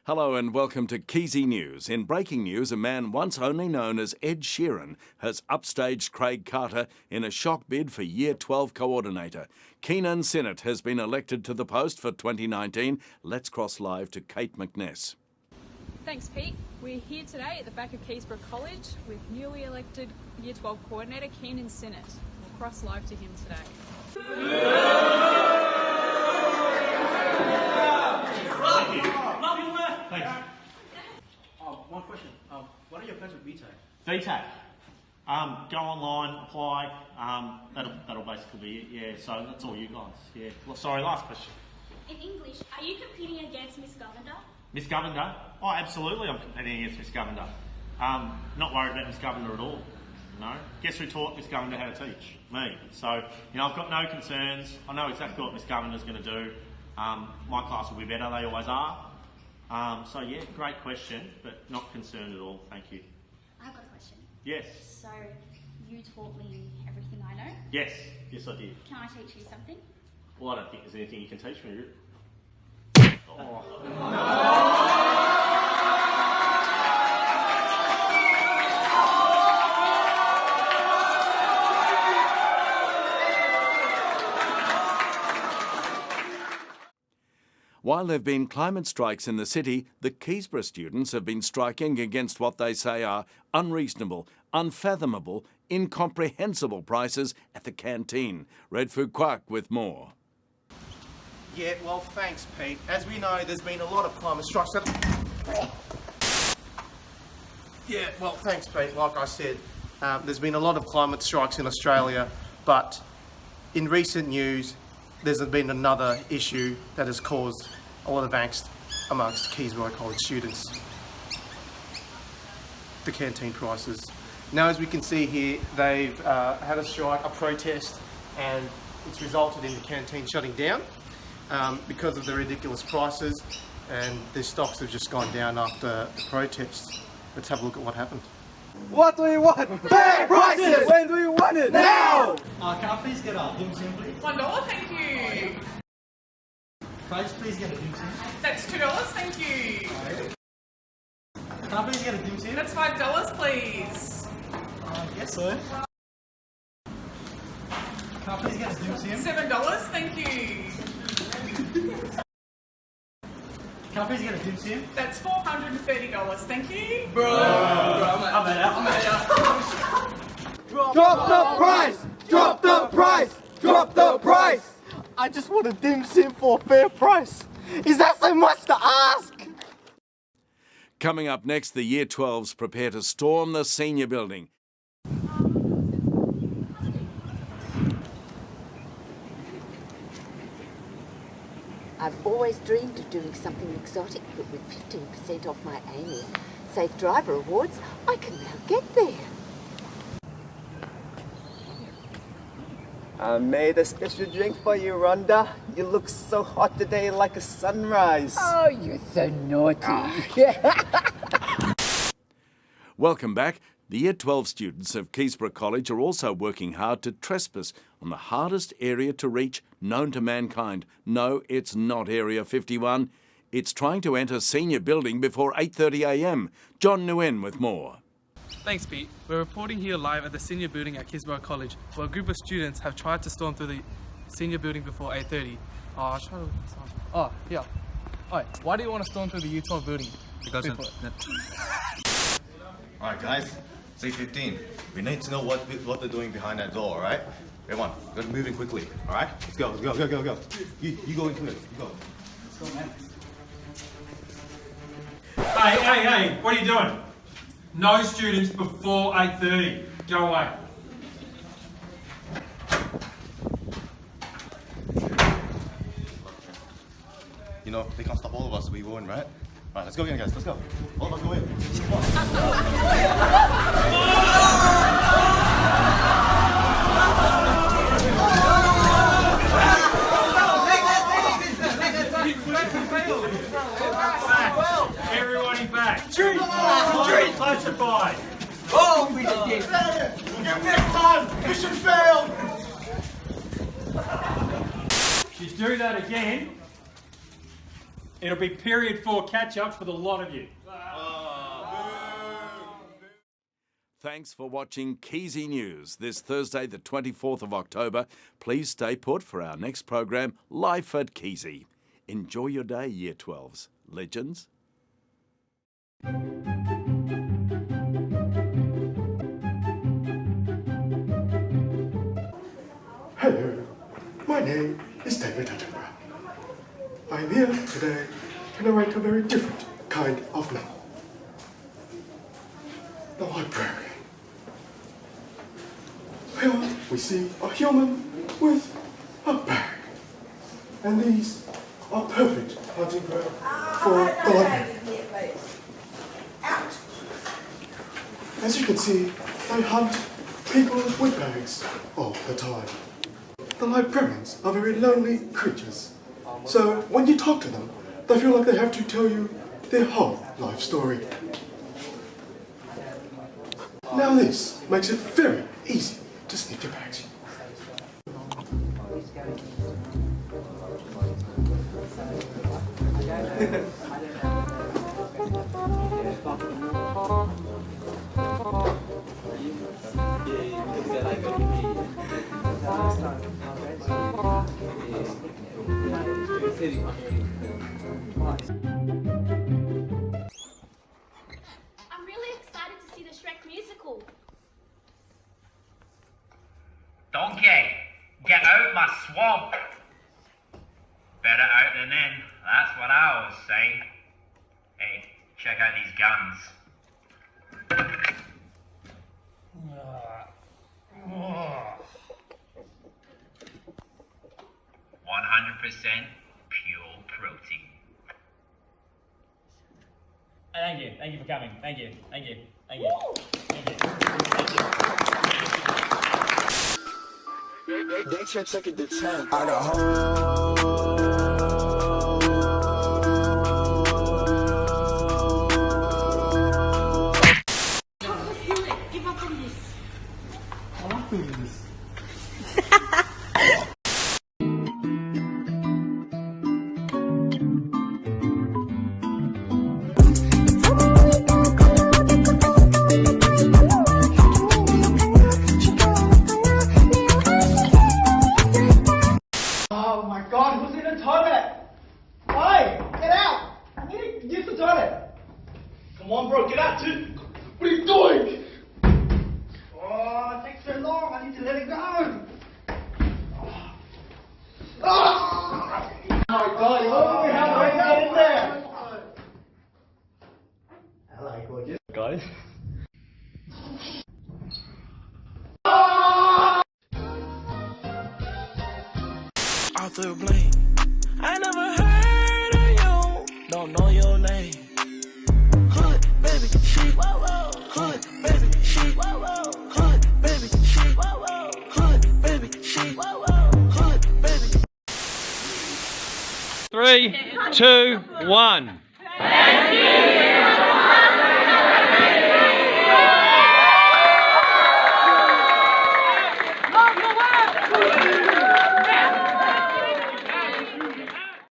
Hello and welcome to Keezy News. In breaking news, a man once only known as Ed Sheeran has upstaged Craig Carter in a shock bid for Year 12 coordinator. Keenan Sinnott has been elected to the post for 2019. Let's cross live to Kate McNess. Thanks, Pete. We're here today at the back of Keysborough College with newly elected Year 12 coordinator Keenan Sinnott. We'll cross live to him today. Thanks. One question. What are your plans with VTAC? VTAC. Go online, apply. That'll basically be it. Yeah. So that's all you guys. Yeah. Well, sorry. Last question. In English, are you competing against Miss Governor? Miss Governor? Oh, absolutely. I'm competing against Miss Governor. Not worried about Miss Governor at all. No. Guess who taught Miss Governor how to teach? Me. So I've got no concerns. I know exactly what Miss Governor's going to do. My class will be better. They always are. So yeah, great question, but not concerned at all. Thank you. I've got a question. Yes. So, you taught me everything I know. Yes. Yes, I did. Can I teach you something? Well, I don't think there's anything you can teach me. Oh. While there have been climate strikes in the city, the Keysborough students have been striking against what they say are unreasonable, unfathomable, incomprehensible prices at the canteen. Red Food Quark with more. Yeah, well, thanks, Pete. As we know, there's been a lot of climate strikes. Yeah, well, thanks, Pete. Like I said, there's been a lot of climate strikes in Australia, but in recent news, there's been another issue that has caused a lot of angst amongst Keysborough College students. The canteen prices. Now, as we can see here, they've had a strike, a protest, and it's resulted in the canteen shutting down because of the ridiculous prices, and their stocks have just gone down after the protest. Let's have a look at what happened. What do we want? Fair prices! When do we want it? Now! Can I please get a dim sim, please? $1, thank you. Can I just please get a dim sim? That's $2, thank you. Can I please get a dim sim? That's $5, please. Yes, sir. Can I please get a dim sim? $7, thank you. Can I please get a dim sim? That's $430, thank you. I'm out. Drop the price! Drop the price! Drop the price! I just want a dim sim for a fair price. Is that so much to ask? Coming up next, the Year 12s prepare to storm the senior building. I've always dreamed of doing something exotic, but with 15% off my AMI Safe Driver Awards, I can now get there. I made a special drink for you, Rhonda. You look so hot today, like a sunrise. Oh, you're so naughty. Welcome back. The Year 12 students of Keysborough College are also working hard to trespass on the hardest area to reach known to mankind. No, it's not Area 51. It's trying to enter senior building before 8:30 a.m. John Nguyen with more. Thanks, Pete. We're reporting here live at the senior building at Keysborough College, where a group of students have tried to storm through the senior building before 8:30. I'll try to... Oh, yeah. Alright, why do you want to storm through the U12 building? Because Alright guys, 6:15. We need to know what they're doing behind that door, alright? Everyone, we're moving quickly, alright? Let's go. You go into it. You go. Let's go, man. Hey, what are you doing? No students before 8:30. Go away. You know, they can't stop all of us, we won, right? Alright, let's go again, guys. Let's go. All of us go in. Everybody back. Treat! Classified. Oh, we did it. Next time, mission failed! If you do that again, It'll be period 4 catch-ups for the lot of you. Thanks for watching Keezy News this Thursday, the 24th of October. Please stay put for our next program, Life at Keezy. Enjoy your day, Year 12s. Legends. Hello, my name is David Attenborough. I'm here today to narrate a very different kind of novel. The Librarian. Here we see a human with a bag. And these are perfect hunting ground for the librarian. As you can see, they hunt people with bags all the time. The librarians are very lonely creatures. So when you talk to them, they feel like they have to tell you their whole life story. Now this makes it very easy to sneak your bags. I'm really excited to see the Shrek musical. Donkey, get out my swamp. Better out than in, that's what I always say. Hey, check out these guns. 100% pure protein. Thank you for coming. Thank you. Thank you. Thank you. Thank you. They took it to 10. I got home. Give up on this. I like doing this. Oh my god, who's in the toilet? Hey, get out! I need to use the toilet. Come on, bro, get out, dude. What are you doing? Oh, it takes so long. I need to let it go. Oh my god, look how do I get in there? Hello, gorgeous. Guys. Off the blame. I never heard of you. Don't know your name. Hood, baby, she. Hood, baby, she. Hood, baby, she. Hood, baby, she. Hood, baby. 3, 2, 1.